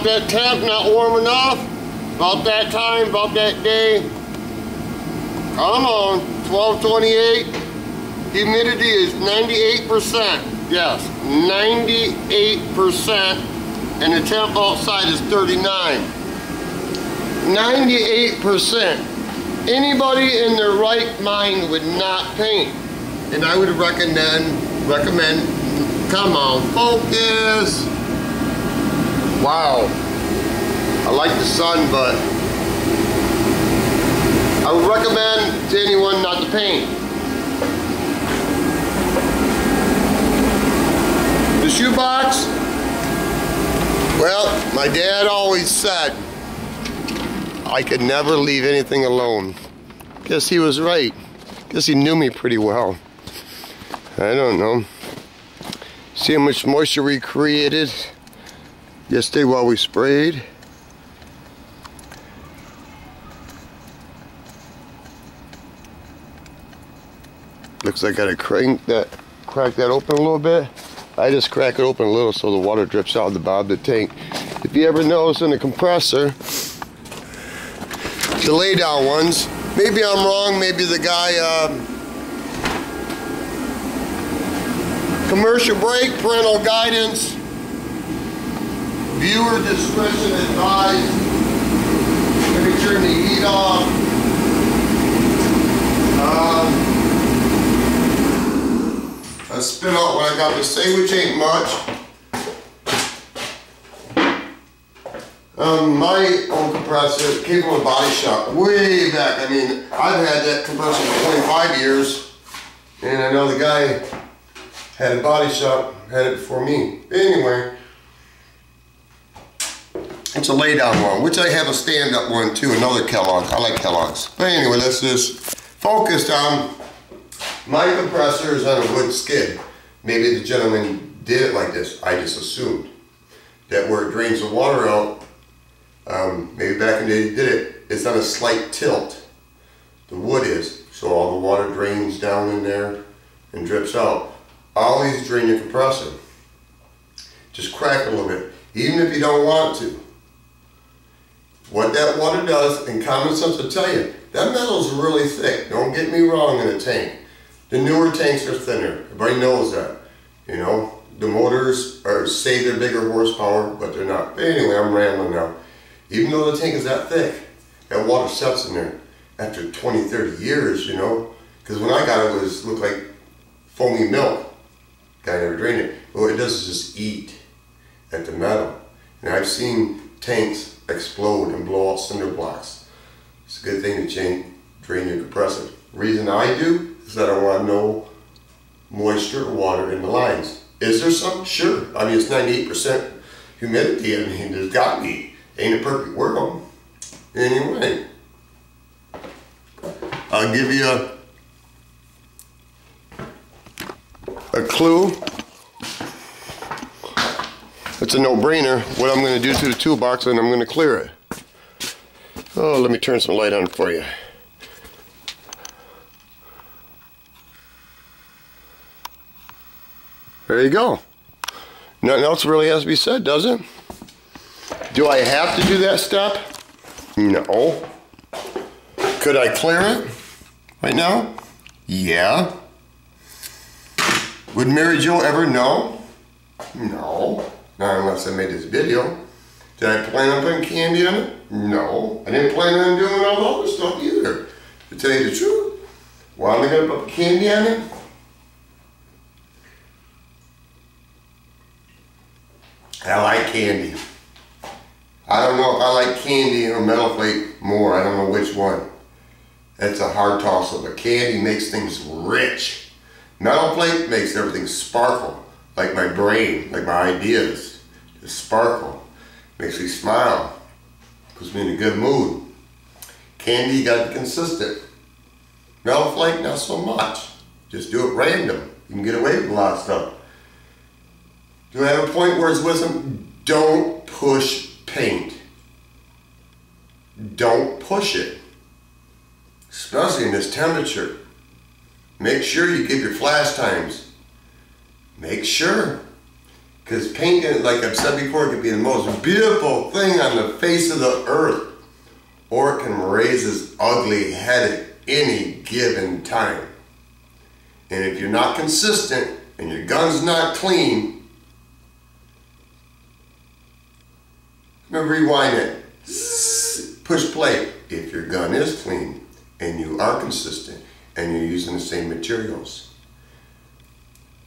about that temp not warm enough, about that time, about that day. Come on, 1228. Humidity is 98%. Yes, 98%. And the temp outside is 39. 98%. Anybody in their right mind would not paint. And I would recommend, come on, focus. Wow. I like the sun, but I would recommend to anyone not to paint. The Schuuubox, well, my dad always said I could never leave anything alone. Guess he was right. Guess he knew me pretty well. I don't know. See how much moisture we created yesterday while we sprayed. Looks like I gotta crack that open a little bit. I just crack it open a little so the water drips out of the bottom of the tank. If you ever notice in the compressor, the lay down ones, maybe I'm wrong, maybe the guy, commercial break, parental guidance, viewer discretion advised, maybe turn the heat off. I spit out what I got to say, which ain't much. My own compressor came from a body shop way back. I mean, I've had that compressor for 25 years, and I know the guy had a body shop, had it before me. Anyway, it's a lay down one, which I have a stand up one too, another Kellogg. I like Kellogg's. But anyway, let's just focus on my compressor is on a wood skid. Maybe the gentleman did it like this. I just assumed that where it drains the water out, maybe back in the day he did it, it's on a slight tilt. The wood is, so all the water drains down in there and drips out. Always drain your compressor. Just crack it a little bit, even if you don't want to. What that water does, and common sense will tell you, that metal's really thick. Don't get me wrong in a tank. The newer tanks are thinner. Everybody knows that. You know, the motors say they're bigger horsepower, but they're not. But anyway, I'm rambling now. Even though the tank is that thick, that water sets in there after 20, 30 years, you know. Because when I got it, it looked like foamy milk. Guy never drained it. But what it does is just eat at the metal. And I've seen tanks explode and blow out cinder blocks. It's a good thing to drain your compressor. The reason I do is that I want no moisture or water in the lines. Is there some? Sure. I mean, it's 98% humidity. I mean, there's got to be. Ain't a perfect world. Anyway, I'll give you a clue. It's a no-brainer. What I'm going to do to the toolbox, and I'm going to clear it. Oh, let me turn some light on for you. There you go. Nothing else really has to be said, does it? Do I have to do that step? No. Could I clear it right now? Yeah. Would Mary Jo ever know? No. Not unless I made this video. Did I plan on putting candy on it? No. I didn't plan on doing all the other stuff either. To tell you the truth. Why am I going to put candy on it? I like candy. I don't know if I like candy or Metalflake more. I don't know which one. It's a hard toss-up. But candy makes things rich. Metalflake makes everything sparkle. Like my brain, like my ideas. Just sparkle. Makes me smile. Puts me in a good mood. Candy, you gotta be consistent. Metalflake, not so much. Just do it random. You can get away with a lot of stuff. Do I have a point where it's wisdom? Don't push paint. Don't push it. Especially in this temperature. Make sure you give your flash times. Make sure. Because paint, like I've said before, can be the most beautiful thing on the face of the earth. Or it can raise its ugly head at any given time. And if you're not consistent and your gun's not clean, rewind it, push play. If your gun is clean and you are consistent and you're using the same materials,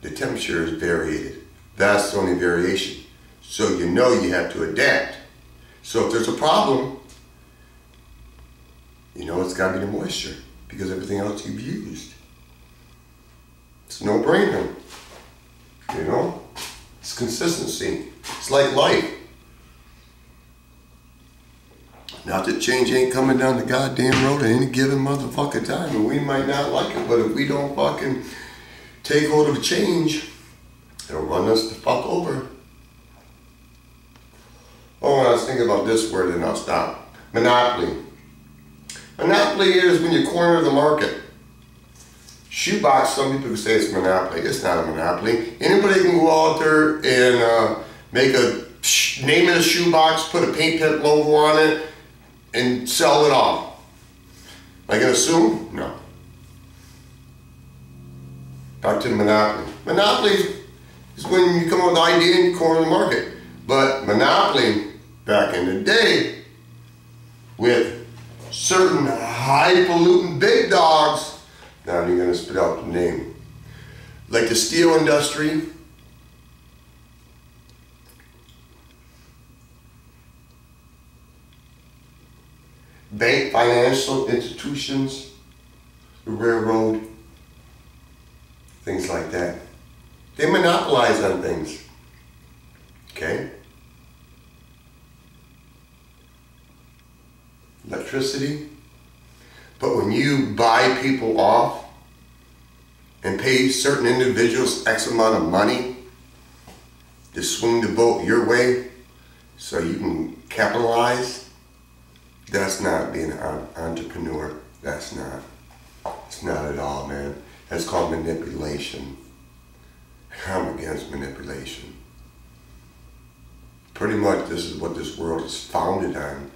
the temperature is varied. That's the only variation. So you know you have to adapt. So if there's a problem, you know it's got to be the moisture because everything else you've used. It's a no-brainer. You know? It's consistency. It's like life. Not that change ain't coming down the goddamn road at any given motherfucking time, and we might not like it, but if we don't fucking take hold of change, it'll run us the fuck over. Oh, when I was thinking about this word, then I'll stop. Monopoly. Monopoly is when you corner the market. Schuuubox, some people can say it's a monopoly. It's not a monopoly. Anybody can go out there and make a name it a Schuuubox, put a paint pit logo on it, and sell it off. Am I gonna sue? No. Back to monopoly. Monopoly is when you come up with an idea and you corner the market. But monopoly, back in the day, with certain highfalutin big dogs, now you're gonna spit out the name, like the steel industry, bank, financial institutions, the railroad, things like that. They monopolize on things, okay? Electricity. But when you buy people off and pay certain individuals X amount of money to swing the vote your way so you can capitalize, that's not being an entrepreneur. That's not. It's not at all, man. That's called manipulation. I'm against manipulation. Pretty much this is what this world is founded on.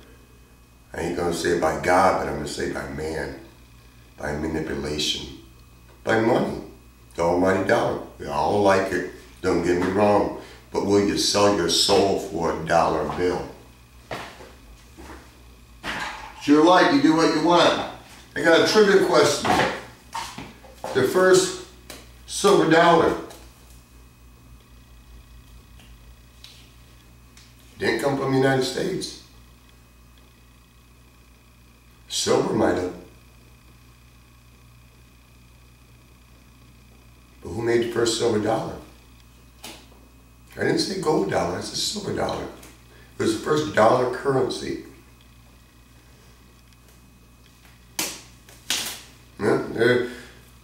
I ain't gonna say by God, but I'm gonna say by man, by manipulation, by money, the almighty dollar. We all like it, don't get me wrong, but will you sell your soul for a dollar bill? It's your life, you do what you want. I got a trivia question. The first silver dollar didn't come from the United States. Silver might have. But who made the first silver dollar? I didn't say gold dollar, I said silver dollar. It was the first dollar currency. Yeah, there's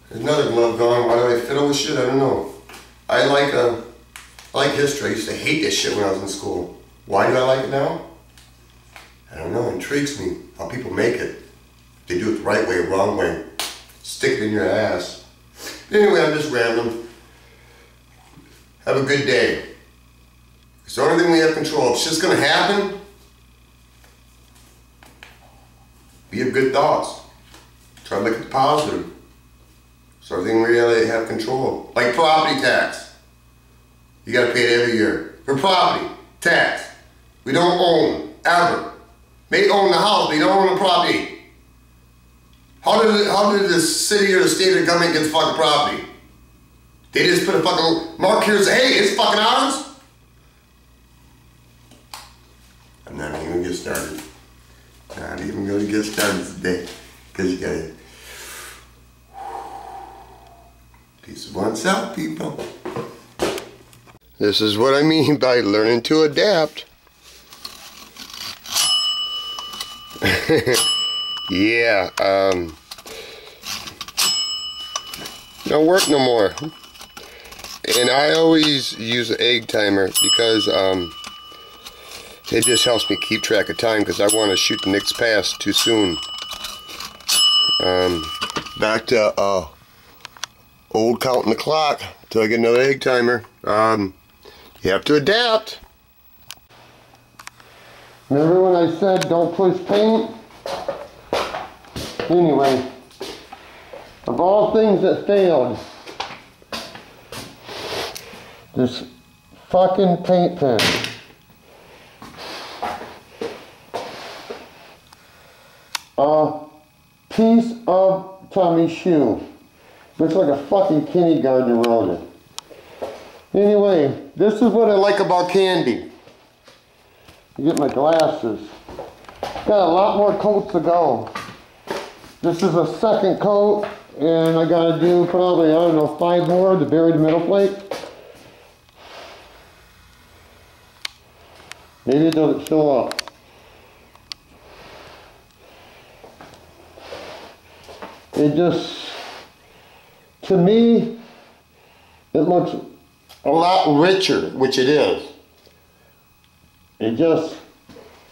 another glove gone. Why do I fiddle with shit? I don't know. I like history. I used to hate this shit when I was in school. Why do I like it now? I don't know, it intrigues me how people make it. They do it the right way, wrong way. Stick it in your ass. Anyway, I'm just random. Have a good day. It's the only thing we have control of. It's just gonna happen. Be of good thoughts. Try to look at the positive. It's the only thing we really have control of. Like property tax. You gotta pay it every year. For property tax. We don't own, ever. May own the house, but you don't own the property. How did the city or the state or the government get the fucking property? They just put a fucking mark here and say, hey, it's fucking ours? I'm not even gonna get started. Not even gonna get started today. Because you gotta peace of oneself, people. This is what I mean by learning to adapt. Yeah, don't work no more. And I always use an egg timer because it just helps me keep track of time because I want to shoot the next pass too soon. Back to old counting the clock till I get another egg timer. You have to adapt. Remember when I said don't push paint? Anyway, of all things that failed, this fucking paint pen. A piece of Tommy's shoe. Looks like a fucking kindergartner wrote it. Anyway, this is what I like about Kandy. You get my glasses. Got a lot more coats to go. This is a second coat, and I gotta do probably, I don't know, 5 more to bury the Metalflake. Maybe it doesn't show up. It just, to me, it looks a lot richer, which it is. It just,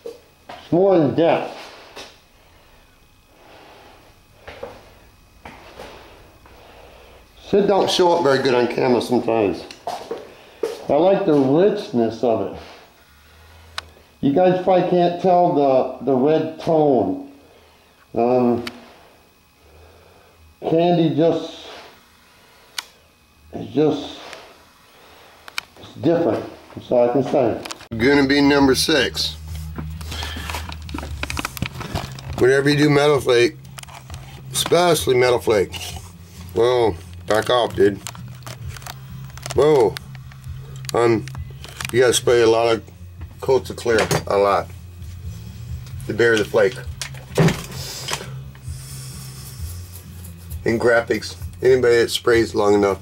it's more in depth. Shit don't show up very good on camera sometimes. I like the richness of it. You guys probably can't tell the red tone. Kandy just, it's different. That's all I can say. Gonna be number 6. Whenever you do Metalflake, especially Metalflake, whoa, back off, dude. Whoa, you gotta spray a lot of coats of clear, a lot, to bury the flake. In graphics, anybody that sprays long enough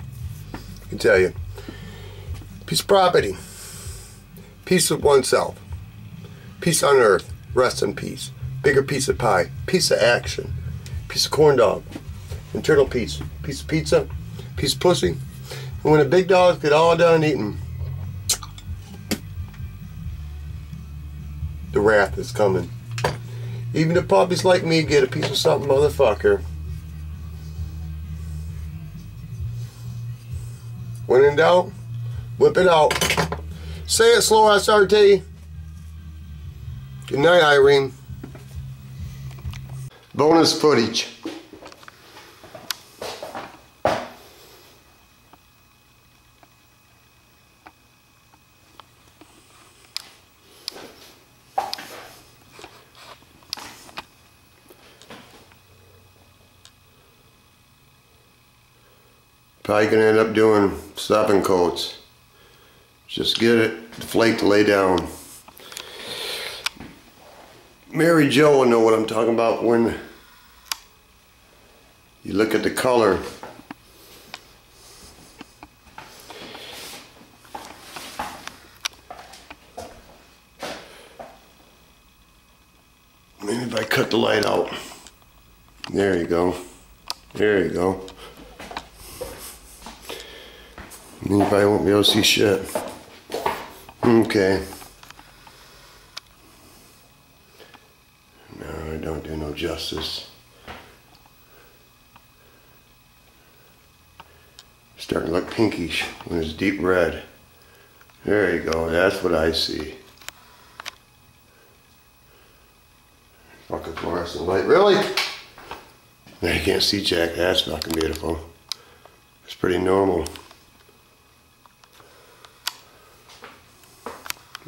can tell you. Piece of property, piece of oneself, piece on earth, rest in peace. Bigger piece of pie, piece of action, piece of corn dog, internal piece, piece of pizza, piece of pussy. And when the big dogs get all done eating, the wrath is coming. Even the puppies like me get a piece of something, motherfucker. When in doubt, whip it out. Say it slow, SRT. Good night, Irene. Bonus footage. Probably gonna end up doing 7 coats. Just get the flake to lay down. Mary Jo will know what I'm talking about when you look at the color. Maybe if I cut the light out. There you go. There you go. You probably won't be able to see shit. Okay. No, I don't do no justice. Starting to look pinkish when it's deep red. There you go, that's what I see. Fucking fluorescent light, really? Now you can't see jack, that's fucking beautiful. It's pretty normal.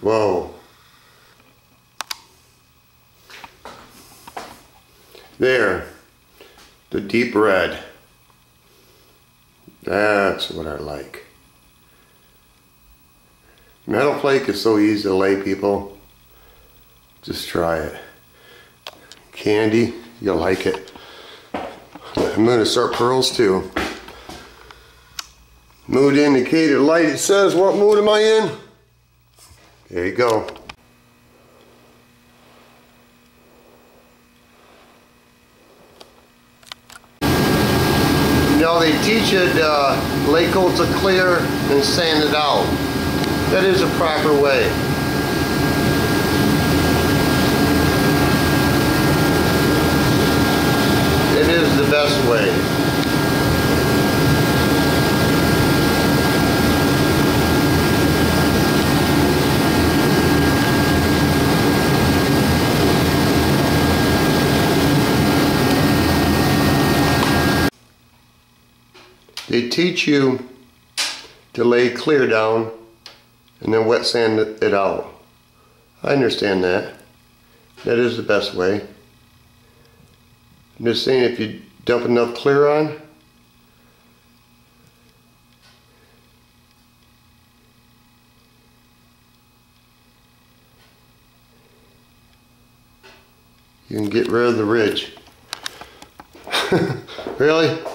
Whoa. There. The deep red. That's what I like. Metalflake is so easy to lay, people. Just try it. Kandy, you'll like it. I'm gonna start pearls too. Mood indicator light, it says what mood am I in? There you go. Now they teach you to lay coats of clear and sand it out. That is a proper way. It is the best way. they teach you to lay clear down and then wet sand it out. I understand that. That is the best way. I'm just saying, if you dump enough clear on, you can get rid of the ridge. Really?